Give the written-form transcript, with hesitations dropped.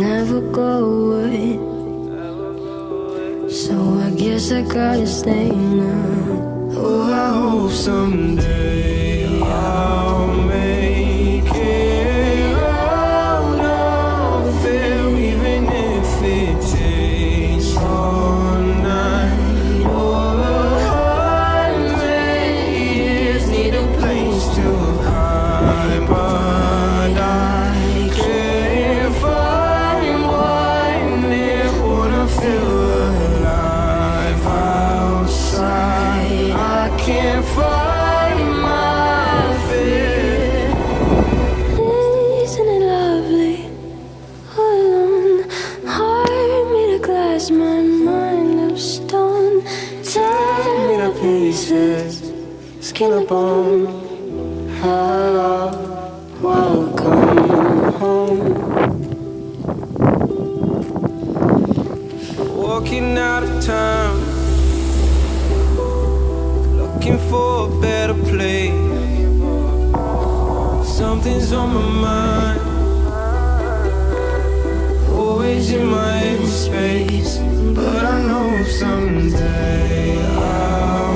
never go away. So I guess I gotta stay now. Oh, I hope someday I'll make it out of there, even if it takes all night or 100 years. Need a place to hide, but I can't find one that wanna feel alive outside. I can't find my fear. Isn't it lovely? All alone, heart made of glass, my mind of stone. Tear me to pieces, skin and bone. Hello, welcome home. Walking out of town, looking for a better place. Something's on my mind, always in my space. But I know someday I'll